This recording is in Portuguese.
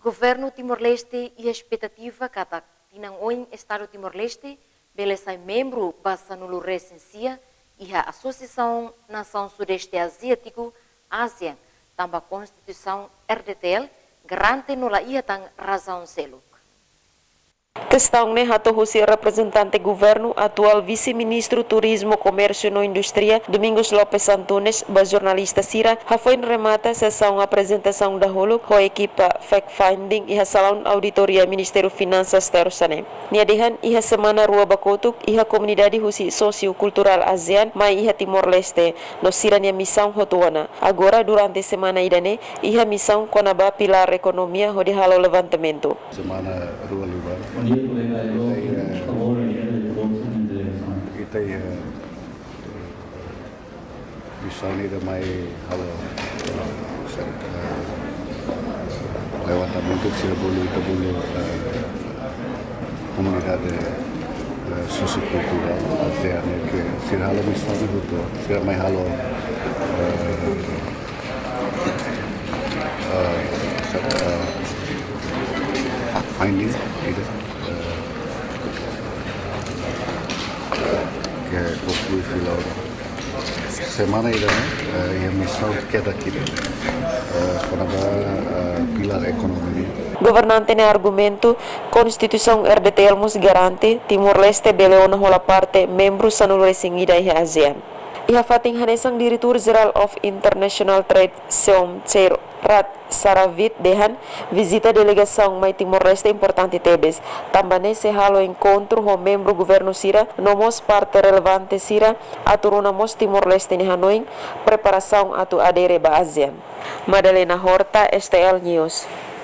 Governo Timor-Leste e a expectativa kata tinang oin Estado Timor-Leste beleza membro basa nulu recensia e a Associação Nação Sudeste Asiático ASEAN tambah Constituição RDTL garante nula ia tang razão selo. Questão ne hato husi representante governo atual vice-ministro turismo, comércio e indústria Domingos Lopes Antunes ba jornalista Sira hafoin remata sessão apresentação da hulu ho equipa fact finding iha salon auditoria Ministério Finanças terusane. Niadihan iha semana rua bakotuk iha komunidade husi socio-cultural ASEAN mai iha Timor-Leste no sirania missão hotuana. Agora durante semana idane iha missão konaba pilar ekonomia ho di halo levantamento. Semana rua libar. Kita misalnya damai halo levantamento sila bulu komunitas sociocultural ASEAN que sila halo misalnya itu sila mai halo finding itu que conclui final semana ini yang misal kita pada pilar ekonomi. Governante ne argumento Constituição RDTL mus garante Timor-Leste beleona hola parte membro sanulu resingida iha ASEAN. Iha fating hanesang Director General of International Trade Seom Chair Rat Saravit dehan visita delegação mai Timor-Leste importante tebes. Tambane se halo encontro ho membro governo Sira nomos parte relevante Sira aturuna mos Timor-Leste ni Hanoi preparação atu adere ba ASEAN. Madalena Horta, STL News.